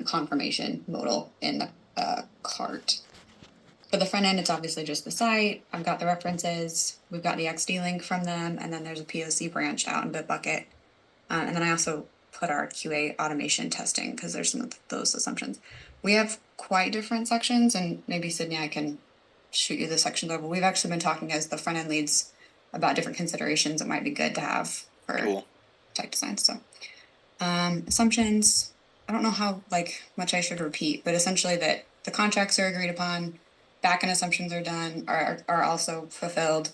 confirmation modal in the cart. For the front end, it's obviously just the site. I've got the references. We've got the XD link from them, and then there's a POC branch out in Bitbucket. And then I also put our QA automation testing because there's some of those assumptions. We have quite different sections, and maybe Sydney, I can shoot you the sections over. We've actually been talking as the front end leads about different considerations it might be good to have for tech design. So assumptions, I don't know how much I should repeat, but essentially that the contracts are agreed upon, backend assumptions are done, are also fulfilled,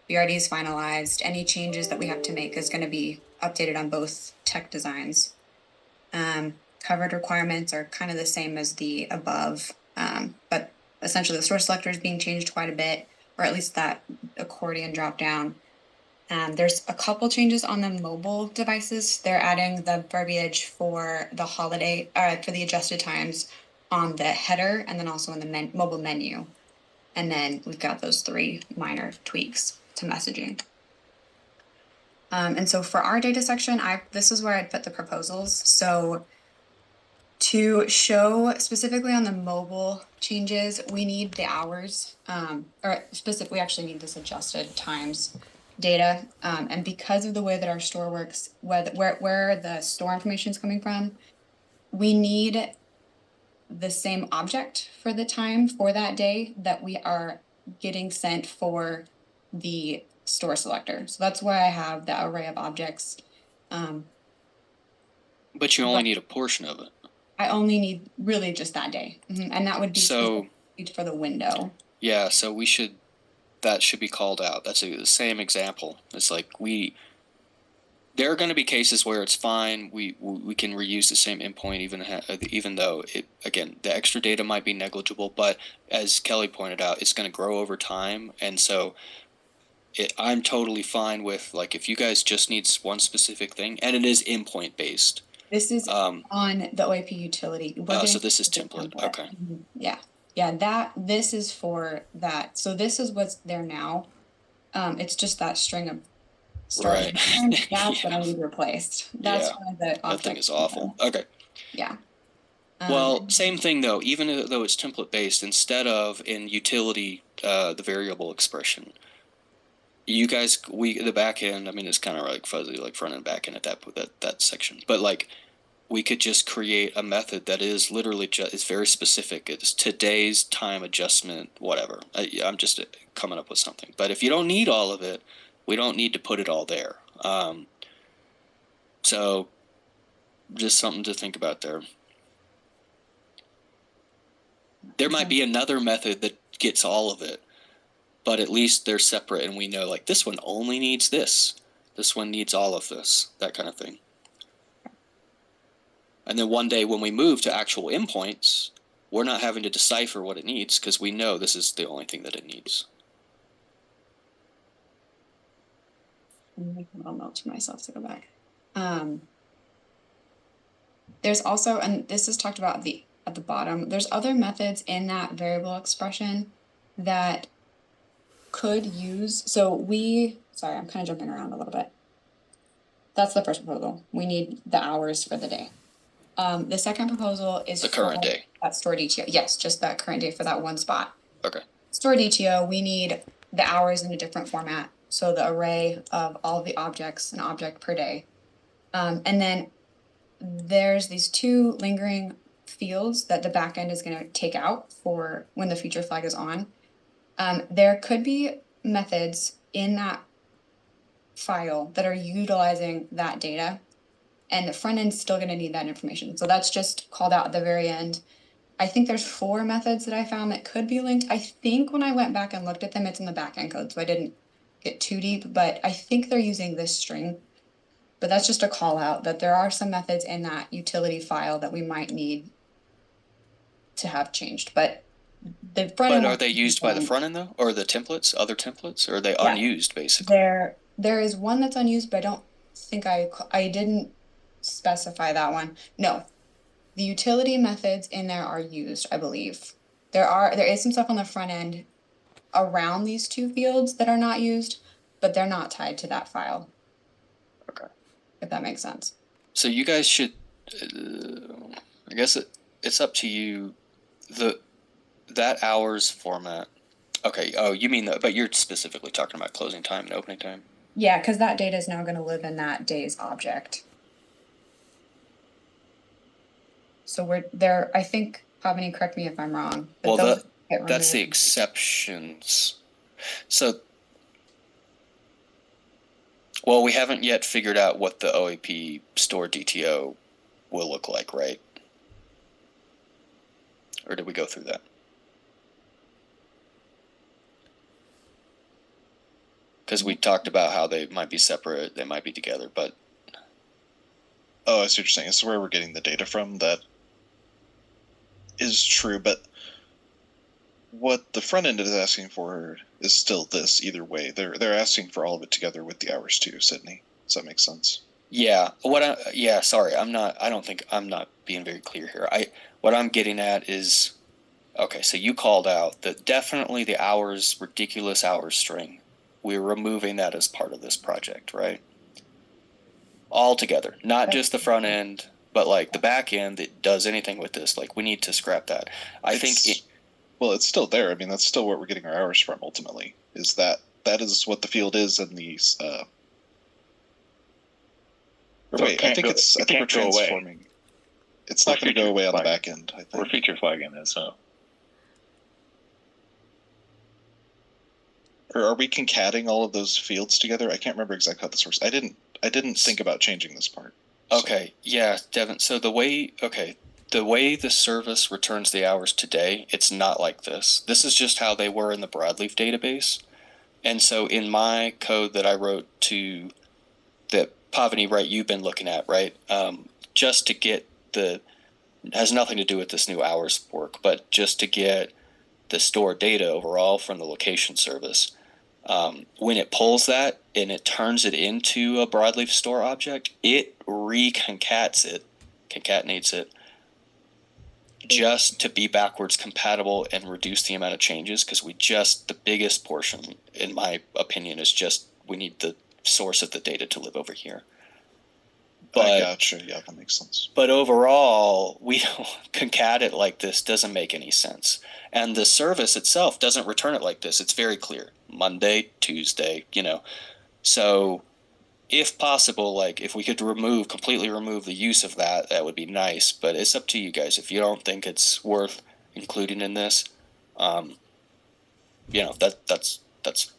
BRD is finalized. Any changes that we have to make is going to be updated on both tech designs. Covered requirements are kind of the same as the above, but essentially the source selector is being changed quite a bit, or at least that accordion drop down. There's a couple changes on the mobile devices. They're adding the verbiage for the holiday, for the adjusted times on the header, and then also in the mobile menu. And then we've got those 3 minor tweaks to messaging. And so for our data section, this is where I'd put the proposals. So to show specifically on the mobile changes, we need the hours, or specifically, we actually need this adjusted times data. And because of the way that our store works, where the store information is coming from, we need the same object for the time for that day that we are getting sent for the store selector. So that's why I have the array of objects. But you only need a portion of it. I only need really just that day. And that would be so for the window. Yeah, so that should be called out. That's the same example. It's like there are going to be cases where it's fine. We can reuse the same endpoint even though the extra data might be negligible. But as Kelly pointed out, it's going to grow over time, and so I'm totally fine with if you guys just need one specific thing, and it is endpoint based. This is on the OAP utility. So this is template. Okay. Yeah. This is for that. So this is what's there now. It's just that string of right. That's what I need replaced. That's why that thing is awful. Okay. Yeah. Well, same thing though. Even though it's template based, instead of in utility the variable expression, you guys the back end. I mean, it's kind of fuzzy, front end back end at that section, but we could just create a method that is literally is very specific. It's today's time adjustment, whatever. I'm just coming up with something. But if you don't need all of it, we don't need to put it all there. So just something to think about there. There might be another method that gets all of it, but at least they're separate and we know this one only needs this. This one needs all of this, that kind of thing. And then one day when we move to actual endpoints, we're not having to decipher what it needs because we know this is the only thing that it needs. I'm making a little note to myself to go back. There's also, and this is talked about at the bottom, there's other methods in that variable expression that could use, sorry, I'm kind of jumping around a little bit. That's the first proposal. We need the hours for the day. The second proposal is the current day. That stored ETO. Yes, just that current day for that one spot. Okay. Stored ETO, we need the hours in a different format. So the array of all the objects, an object per day. And then there's these 2 lingering fields that the backend is going to take out for when the feature flag is on. There could be methods in that file that are utilizing that data, and the front end's still going to need that information. So that's just called out at the very end. I think there's 4 methods that I found that could be linked. I think when I went back and looked at them, it's in the backend code, so I didn't get too deep, but I think they're using this string. But that's just a call out that there are some methods in that utility file that we might need to have changed. But the front end. But are they used by the front end though, or the templates, other templates, or are they unused basically? There is one that's unused, but I don't think I didn't specify that one. No, the utility methods in there are used, I believe. There is some stuff on the front end around these 2 fields that are not used, but they're not tied to that file. Okay. If that makes sense. So you guys should I guess it's up to you. That hours format. Okay. Oh, you mean that? But you're specifically talking about closing time and opening time. Yeah, because that data is now gonna live in that day's object. So we're there, I think, Pavani, correct me if I'm wrong, but Well, those get that's the removed. exceptions. So, well, we haven't yet figured out what the OAP store DTO will look like, right? Or did we go through that? Because we talked about how they might be separate, they might be together, but Oh, I see what you're saying. This is where we're getting the data from. That is true, but what the front end is asking for is still this either way. They're asking for all of it together with the hours too, Sydney. Does that make sense? yeah, sorry, I don't think I'm not being very clear here. What I'm getting at is, okay, so you called out that definitely the hours, ridiculous hours string, we're removing that as part of this project, right? All together, not just the front end, but like the back end that does anything with this. Like we need to scrap that. Well, it's still there. I mean, that's still what we're getting our hours from ultimately. Is that is what the field is in these. Or So wait, I think we're transforming. It's not going to go away on the back end. I think we're feature flagging this, so. Or are we concatenating all of those fields together? I can't remember exactly how this works. I didn't think about changing this part. So. Okay, yeah, Devin. So the way the service returns the hours today, it's not like this. This is just how they were in the broadleaf database. And so in my code that I wrote to that Pavani, right, you've been looking at, right? Just to get has nothing to do with this new hours work, but just to get the store data overall from the location service. When it pulls that and it turns it into a broadleaf store object, it concatenates it just to be backwards compatible and reduce the amount of changes, because the biggest portion, in my opinion, is just we need the source of the data to live over here. But I gotcha. Yeah, that makes sense. But overall, we don't concat it like this doesn't make any sense. And the service itself doesn't return it like this. It's very clear. Monday, Tuesday, So if possible, like if we could completely remove the use of that, that would be nice. But it's up to you guys. If you don't think it's worth including in this, that's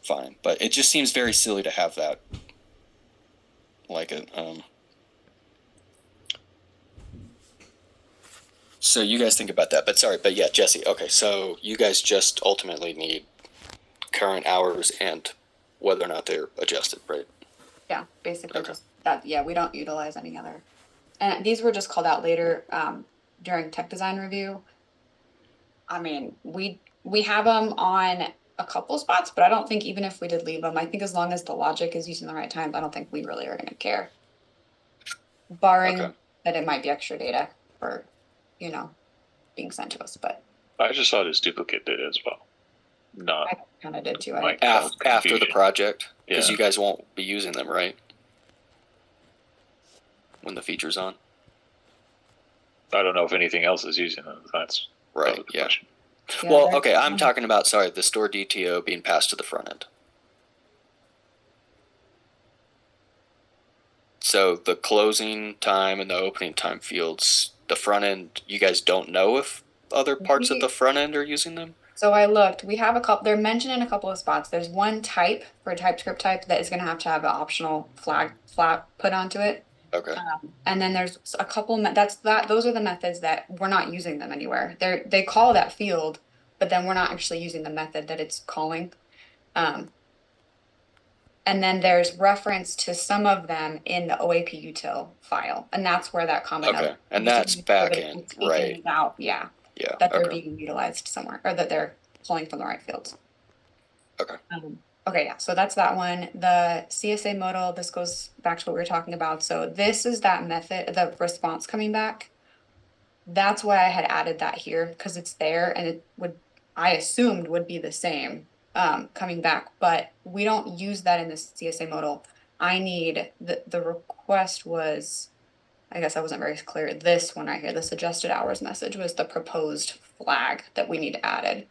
fine. But it just seems very silly to have that So you guys think about that, but yeah, Jesse, okay, so you guys just ultimately need current hours and whether or not they're adjusted, right? Yeah, basically just that, yeah, we don't utilize any other. And these were just called out later, during tech design review. I mean, we have them on a couple spots, but I don't think even if we did leave them, I think as long as the logic is used in the right times, I don't think we really are gonna care. Barring that it might be extra data for, being sent to us, but. I just saw this duplicate data as well. I kind of did too. After the project, because Yeah. you guys won't be using them, right? When the feature's on. I don't know if anything else is using them. That's right. Yeah. Question. Well, okay. I'm talking about the store DTO being passed to the front end. So the closing time and the opening time fields, the front end, you guys don't know if other parts of the front end are using them? So I looked, we have a couple, they're mentioned in a couple of spots. There's one type for a TypeScript type that is gonna have an optional flag put onto it. Okay. And then there's a couple, those are the methods that we're not using them anywhere. They call that field, but then we're not actually using the method that it's calling. And then there's reference to some of them in the OAP util file, and that's where that comment. Okay, and that's back end, right? Out, yeah. Yeah. That they're being utilized somewhere, or that they're pulling from the right fields. Okay. Okay, yeah, so that's that one. The CSA modal, this goes back to what we were talking about. So this is that method, the response coming back. That's why I had added that here, because it's there and I assumed would be the same coming back, but we don't use that in the CSA modal. I need, the request was, I guess I wasn't very clear. This one right here, the suggested hours message was the proposed flag that we need added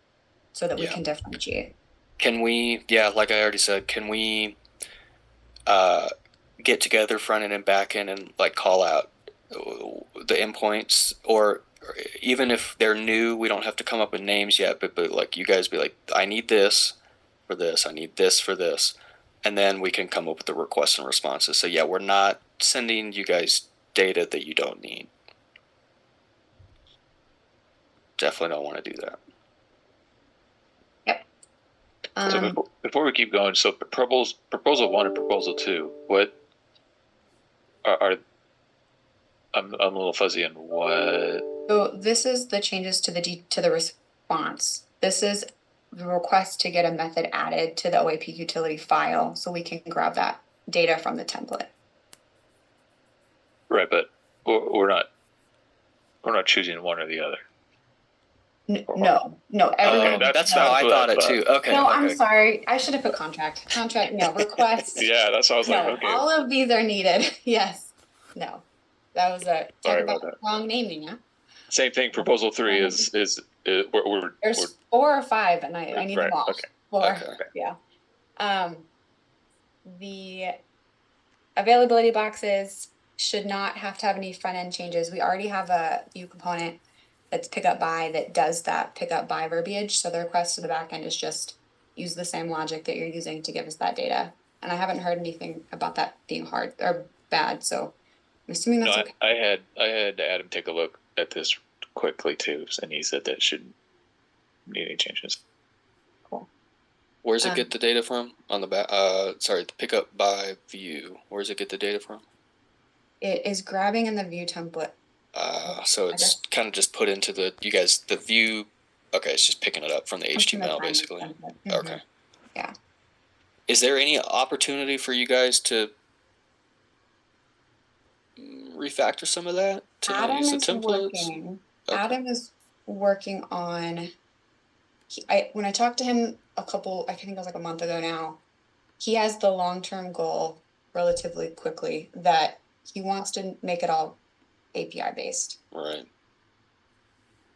so that we Yeah. can differentiate. Can we, yeah, like I already said, can we get together front end and back end and like call out the endpoints, or even if they're new, we don't have to come up with names yet, but like you guys be like, I need this for this, I need this for this, and then we can come up with the requests and responses. So yeah, we're not sending you guys data that you don't need. Definitely don't want to do that. So before we keep going, so proposal 1 and proposal 2, what are I'm a little fuzzy on what. So this is the changes to the response. This is the request to get a method added to the OAP utility file so we can grab that data from the template. Right, but we're not choosing one or the other. No, everyone. That's how I thought it too. Okay. No, okay. I'm sorry. I should have put contract. No, request. Yeah, that's what I was like, No, okay. all of these are needed. Yes. No, that was a Sorry about that. wrong naming. Yeah. Same thing. Proposal 3 is we're There's 4 or 5, and I need right, them all. okay. 4. Okay. Yeah. The availability boxes should not have to have any front end changes. We already have a view component that's pickup by that does that pickup by verbiage. So the request to the back end is just use the same logic that you're using to give us that data. And I haven't heard anything about that being hard or bad. So I'm assuming that's okay. I had Adam take a look at this quickly too, and he said that shouldn't need any changes. Cool. Where's it get the data from? On the back, sorry, the pickup by view. Where's it get the data from? It is grabbing in the view template. So it's kind of just put into the view. Okay, it's just picking it up from the HTML basically. Mm-hmm. Okay. Yeah. Is there any opportunity for you guys to refactor some of that to Adam use the is templates? working. Okay. Adam is working on. When I talked to him I think it was like a month ago now, he has the long-term goal relatively quickly that he wants to make it all API based. Right.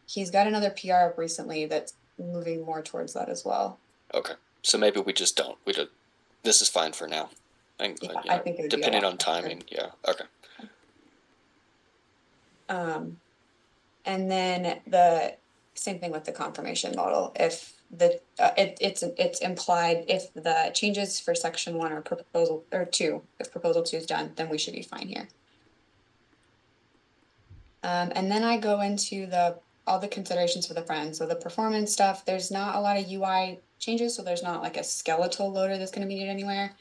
He's got another PR up recently that's moving more towards that as well. Okay. So maybe we just don't. This is fine for now. I think it would depending be on timing. Yeah. Okay. And then the same thing with the confirmation model. If it's implied if the changes for section 1 or proposal or 2, if proposal 2 is done, then we should be fine here. And then I go into all the considerations for the front end. So the performance stuff, there's not a lot of UI changes, so there's not like a skeletal loader that's going to be needed anywhere.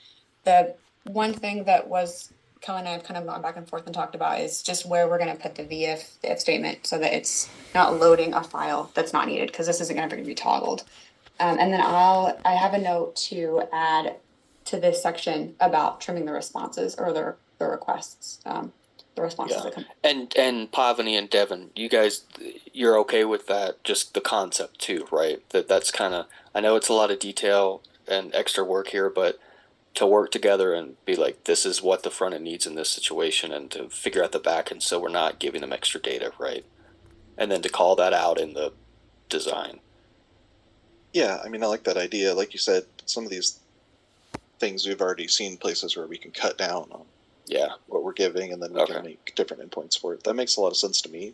The one thing that was Kelly and I have kind of gone back and forth and talked about is just where we're going to put the if statement so that it's not loading a file that's not needed, because this isn't ever going to be toggled. And then I have a note to add to this section about trimming the responses or the requests. The responses that come. And Pavani and Devin, you're okay with that? Just the concept too, right? That's kind of, I know it's a lot of detail and extra work here, but to work together and be like, this is what the front end needs in this situation, and to figure out the back end so we're not giving them extra data, right? And then to call that out in the design. Yeah, I mean, I like that idea. Like you said, some of these things we've already seen places where we can cut down on what we're giving, and then we can make different endpoints for it. That makes a lot of sense to me.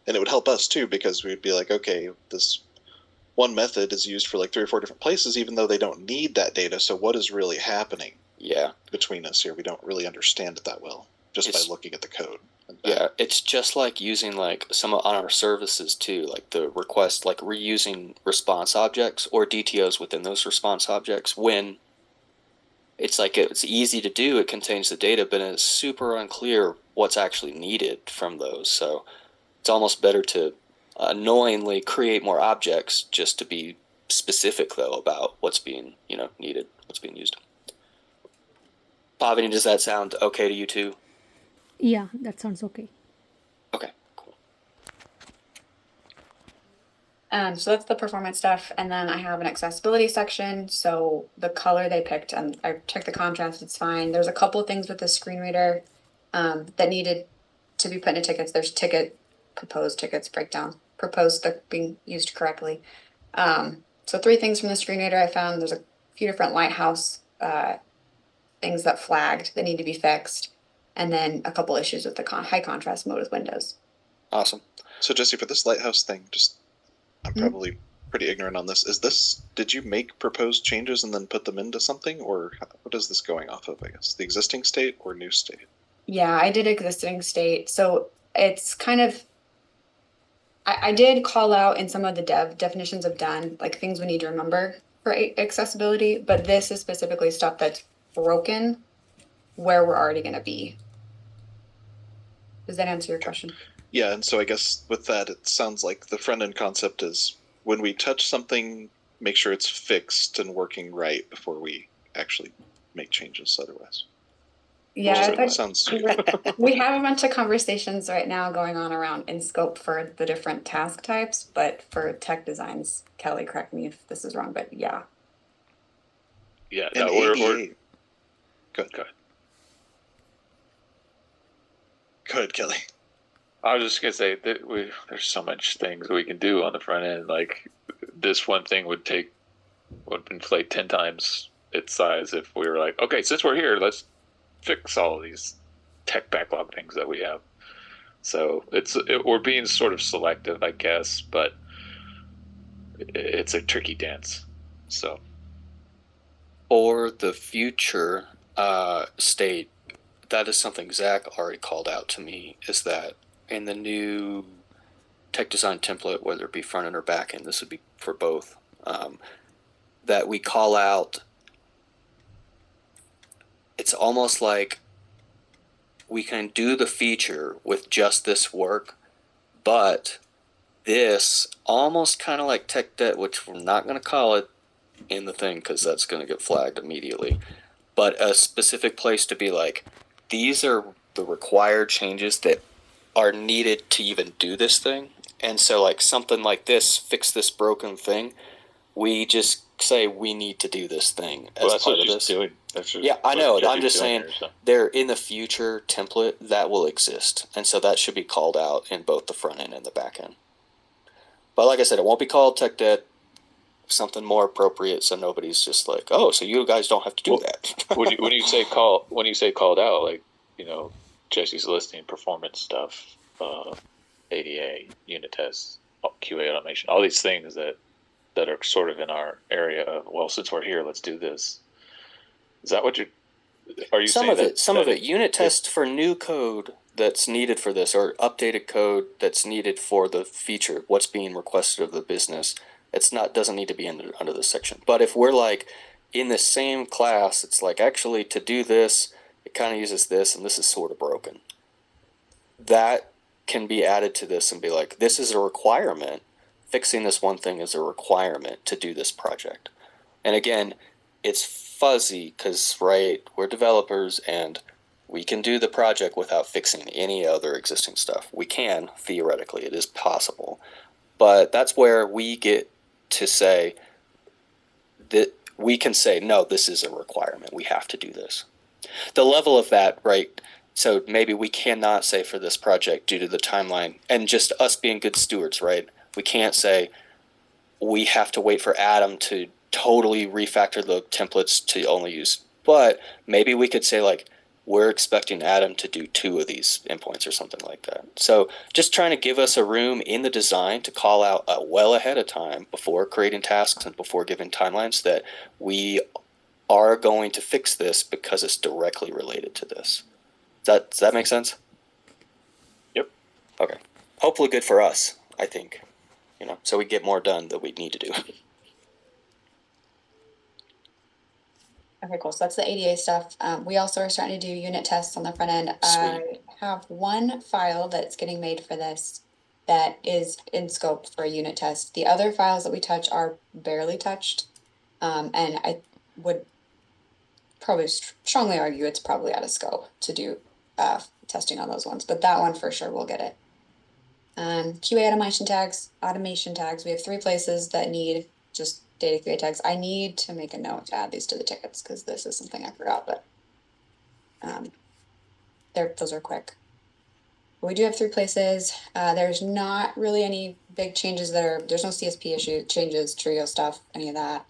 And it would help us too, because we'd be like, okay, this one method is used for like 3 or 4 different places, even though they don't need that data. So what is really happening between us here? We don't really understand it that well just by looking at the code. Yeah, it's just like using like some on our services too, like the request, like reusing response objects or DTOs within those response objects when it's like it's easy to do, it contains the data, but it's super unclear what's actually needed from those. So it's almost better to knowingly create more objects just to be specific though about what's being needed, what's being used. Pavani, does that sound okay to you too? Yeah, that sounds okay. Okay, cool. So that's the performance stuff, and then I have an accessibility section. So the color they picked, and I checked the contrast, it's fine. There's a couple of things with the screen reader that needed to be put into tickets. There's proposed tickets breakdown, proposed that being used correctly. So 3 things from the screen reader I found. There's a few different lighthouse things that flagged that need to be fixed, and then a couple issues with the high contrast mode with Windows. Awesome. So Jesse, for this lighthouse thing, I'm probably pretty ignorant on this. Did you make proposed changes and then put them into something, or what is this going off of, I guess? The existing state or new state? Yeah, I did existing state. So it's kind of, I did call out in some of the definitions of done, like things we need to remember for accessibility, but this is specifically stuff that's broken where we're already going to be. Does that answer your question? Yeah, and so I guess with that, it sounds like the front end concept is when we touch something, make sure it's fixed and working right before we actually make changes otherwise. Yeah, That sounds. We have a bunch of conversations right now going on around in scope for the different task types, but for tech designs, Kelly, correct me if this is wrong, but yeah. Yeah, And no, ADA. Go ahead, Kelly. I was just gonna say that there's so much things we can do on the front end. Like this one thing would inflate 10 times its size if we were like, okay, since we're here, let's fix all of these tech backlog things that we have. So we're being sort of selective, I guess, but it's a tricky dance. So For the future state, that is something Zach already called out to me, is that in the new tech design template, whether it be front end or back end, this would be for both, that we call out, it's almost like we can do the feature with just this work, but this almost kind of like tech debt, which we're not going to call it in the thing because that's going to get flagged immediately, but a specific place to be like, these are the required changes that are needed to even do this thing. And so like something like this, fix this broken thing, we just say we need to do this thing as part of this. Yeah, I know. I'm just saying there in the future template that will exist. And so that should be called out in both the front end and the back end. But like I said, it won't be called tech debt, something more appropriate so nobody's just like, oh, so you guys don't have to do that. when you say called out, like, you know, Jesse's listing performance stuff, ADA, unit tests, QA automation, all these things that are sort of in our area of, well, since we're here, let's do this. Is that what are you some saying? Some of it, unit test for new code that's needed for this, or updated code that's needed for the feature, what's being requested of the business. Doesn't need to be under this section. But if we're like in the same class, it's like actually to do this, it kind of uses this, and this is sort of broken. That can be added to this and be like, this is a requirement. Fixing this one thing is a requirement to do this project. And again, it's fuzzy because, right, we're developers and we can do the project without fixing any other existing stuff. We can, theoretically, it is possible. But that's where we get to say that we can say, no, this is a requirement. We have to do this. The level of that, right? So maybe we cannot say for this project due to the timeline and just us being good stewards, right? We can't say we have to wait for Adam to totally refactor the templates to only use. But maybe we could say like, we're expecting Adam to do 2 of these endpoints or something like that. So just trying to give us a room in the design to call out well ahead of time before creating tasks and before giving timelines that we are going to fix this because it's directly related to this. Does that make sense? Yep. Okay. Hopefully good for us, I think. You know, so we get more done that we need to do. Okay, cool. So that's the ADA stuff. We also are starting to do unit tests on the front end. I have one file that's getting made for this that is in scope for a unit test. The other files that we touch are barely touched. And I would probably strongly argue it's probably out of scope to do testing on those ones, but that one for sure will get it. QA automation tags. We have 3 places that need just data QA tags. I need to make a note to add these to the tickets because this is something I forgot, but those are quick. We do have 3 places. There's not really any big changes there's no CSP changes, Trio stuff, any of that.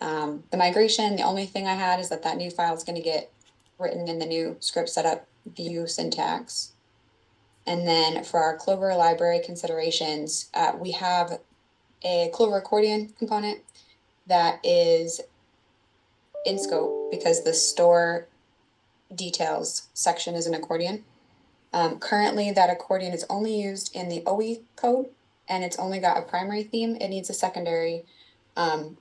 The migration, the only thing I had is that new file is gonna get written in the new script setup view syntax. And then for our Clover library considerations, we have a Clover accordion component that is in scope because the store details section is an accordion. Currently, that accordion is only used in the OE code, and it's only got a primary theme. It needs a secondary. And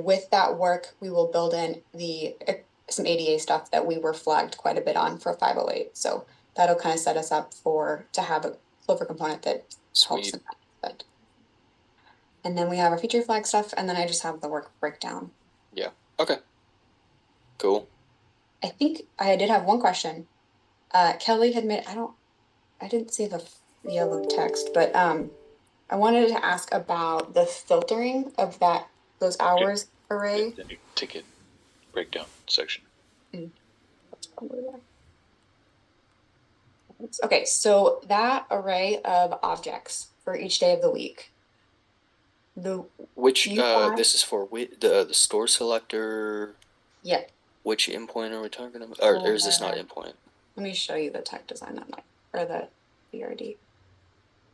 with that work, we will build in some ADA stuff that we were flagged quite a bit on for 508. So that'll kind of set us up to have a Clover component that helps Sweet. in that aspect. And then we have our feature flag stuff, and then I just have the work breakdown. Okay. Cool. I think I did have one question. Kelly had made, I didn't see the yellow text, but I wanted to ask about the filtering of those hours array. The new ticket breakdown section. That's probably why. Okay, so that array of objects for each day of the week. Which UI this is for the store selector. Yeah, Which endpoint are we talking about? Or is this not endpoint? let me show you the tech design or the BRD.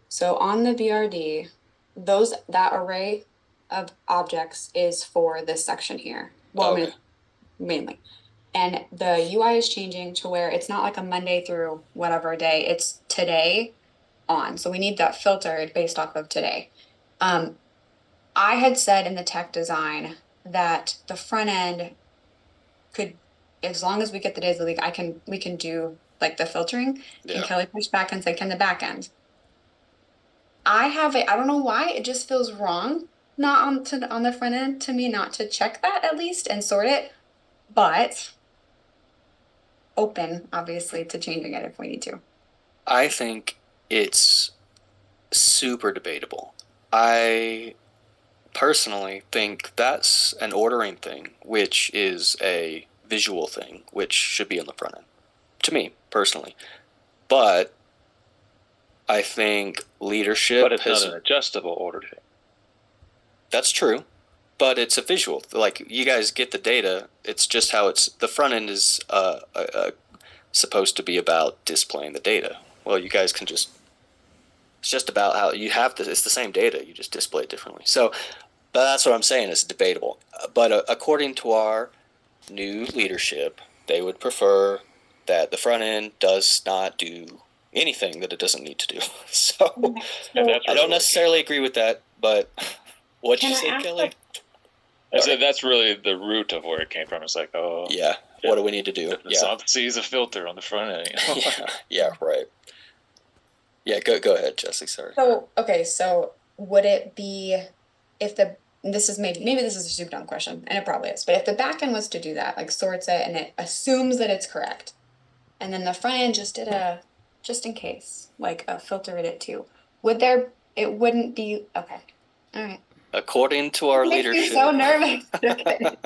So on the BRD, that array of objects is for this section here. Well, Okay. mainly. And the UI is changing to where it's not like a Monday through whatever day, it's today on. So we need that filtered based off of today. I had said in the tech design that the front end could, as long as we get the days of the week, we can do like the filtering. Yeah. And Kelly pushed back and said, can the back end? I don't know why, it just feels wrong not on the front end to me not to check that at least and sort it, but open obviously to changing it if we need to. I think it's super debatable. I personally think that's an ordering thing, which is a visual thing, which should be on the front end. To me, personally. But I think leadership But it's not an adjustable order thing. That's true. But it's a visual. Like, you guys get the data. It's just how the front end is supposed to be about displaying the data. Well, you guys can it's just about how you have it's the same data, you just display it differently. So, but that's what I'm saying, it's debatable. But according to our new leadership, they would prefer that the front end does not do anything that it doesn't need to do. So, And that's I don't necessarily agree with that, but what'd you say, Kelly? I said that's really the root of where it came from. It's like, yeah, what do we need to do? Sees a filter on the front end. You know? yeah, right. Yeah, go ahead, Jesse. Sorry. So would it be if this is maybe this is a super dumb question, and it probably is, but if the back end was to do that, like sorts it and it assumes that it's correct, and then the front end just in case, like filtered it too, it wouldn't be okay. All right. According to our leadership. Makes me so nervous. Okay.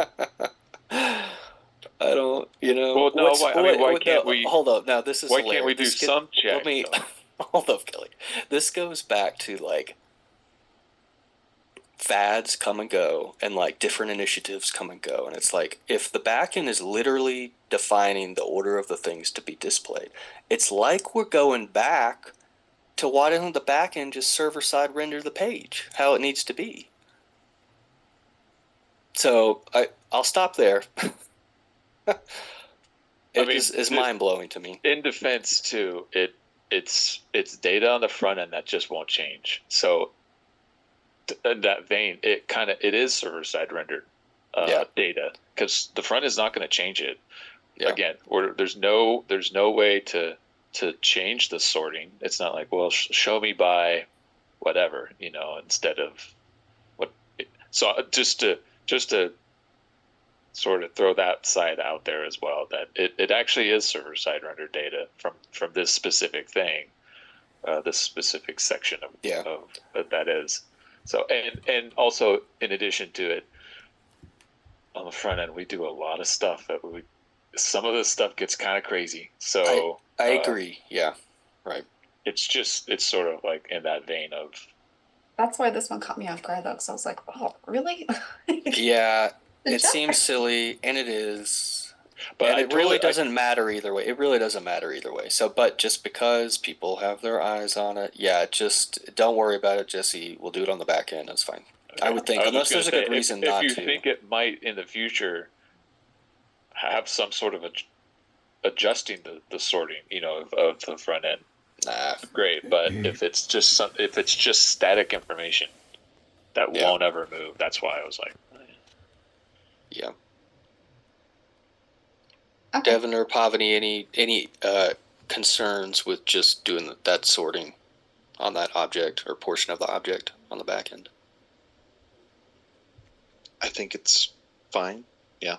I don't, Well, no, why can't we? Hold up. Now, this is why hilarious. Can't we do some check? Hold up, Kelly. This goes back to like fads come and go, and like different initiatives come and go, and it's like if the backend is literally defining the order of the things to be displayed, it's like we're going back to why doesn't the backend just server side render the page how it needs to be? So I'll stop there. It's mind blowing to me. In defense, too, it's data on the front end that just won't change. So in that vein, it is server side rendered data because the front is not going to change it. Yeah. Again, there's no way to change the sorting. It's not like, well, show me by whatever, instead of what. So just to sort of throw that side out there as well, that it actually is server side rendered data from this specific thing, this specific section of that is. So and also in addition to it, on the front end we do a lot of stuff that some of this stuff gets kind of crazy. So I agree. Yeah. Right. it's sort of like in that vein of That's why this one caught me off guard though, because I was like, oh, really? Yeah. The It judge- seems silly, and it is. but And I it really totally- doesn't matter either way. It really doesn't matter either way. So, but just because people have their eyes on it, yeah, just don't worry about it, Jesse. We'll do it on the back end. That's fine. I would think, was unless just there's a gonna good reason if not you to. think it might in the future have some sort of adjusting the sorting, of the front end. Nah. Great, but if it's just static information that Yeah. won't ever move, that's why I was like, Yeah. Okay. Devin or Pavani, any concerns with just doing that sorting on that object or portion of the object on the back end? I think it's fine. Yeah,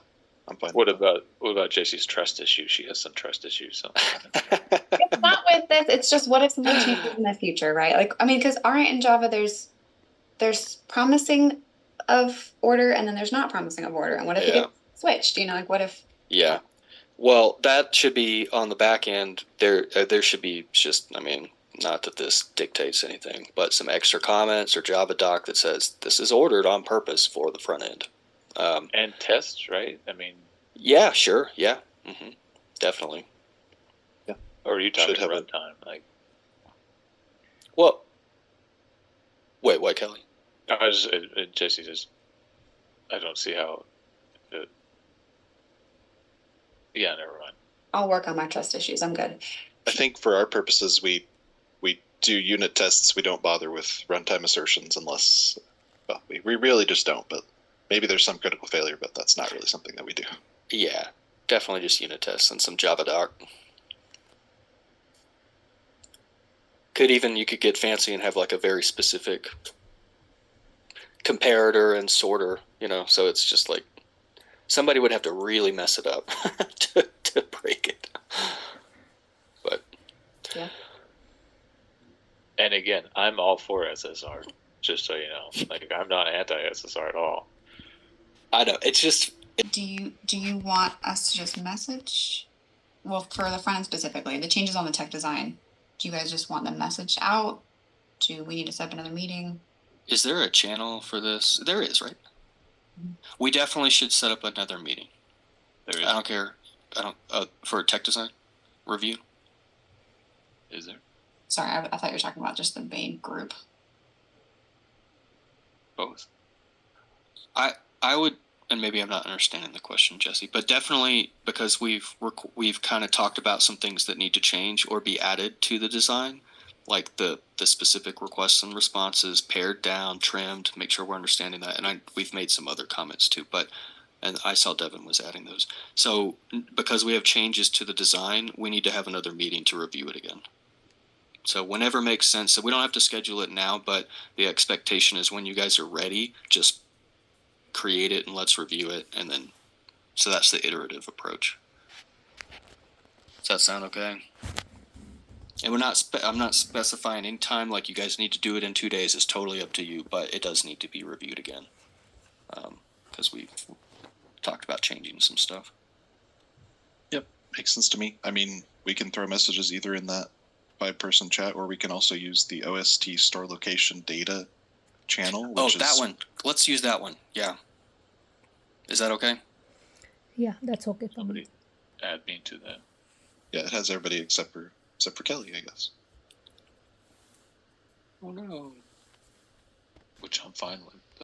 I'm fine. what with about Jesse's trust issue? She has some trust issues. So It's not with this. It's just what if something changes in the future, right? Like, I mean, because aren't in Java there's promising of order and then there's not promising of order. And what if it Yeah. gets switched? Like what if? Yeah. Well, that should be on the back end. There should be just, I mean, not that this dictates anything, but some extra comments or Java doc that says this is ordered on purpose for the front end. and tests, right? I mean, Yeah, sure. Yeah. Definitely. or are you talking Should have a- runtime? Like, Well, wait, what, Kelly? I was Jesse just. I don't see how. Yeah, never mind. I'll work on my trust issues. I'm good. I think for our purposes, we do unit tests. We don't bother with runtime assertions unless, well, we really just don't. But maybe there's some critical failure, but that's not really something that we do. Yeah, definitely just unit tests and some Java doc. You could get fancy and have like a very specific comparator and sorter, so it's just like somebody would have to really mess it up to break it. But Yeah. And again, I'm all for SSR. Just so you know, like I'm not anti-SSR at all. I know it's just Do you want us to just message? Well, for the front end specifically, the changes on the tech design. Do you guys just want them messaged out? Do we need to set up another meeting? is there a channel for this? There is, right? We definitely should set up another meeting. There is. I don't care. For tech design review. Is there Sorry, I thought you were talking about just the main group. both? I would, and maybe I'm not understanding the question, Jesse, but definitely because we've kind of talked about some things that need to change or be added to the design, like the specific requests and responses, pared down, trimmed, make sure we're understanding that. And we've made some other comments too, and I saw Devin was adding those. So because we have changes to the design, we need to have another meeting to review it again. So whenever makes sense. So we don't have to schedule it now, but the expectation is when you guys are ready, just create it and let's review it, and then so that's the iterative approach. Does that sound okay? And I'm not specifying any time, like you guys need to do it in 2 days. It's totally up to you, but it does need to be reviewed again because we've talked about changing some stuff. Yep, makes sense to me. I mean, we can throw messages either in that 5-person chat, or we can also use the OST store location data channel. Which That is, one. Let's use that one. Yeah. Is that okay? Yeah, that's okay for me. Somebody add me to that. Yeah, it has everybody except for Kelly, I guess. Oh no. Which I'm fine with.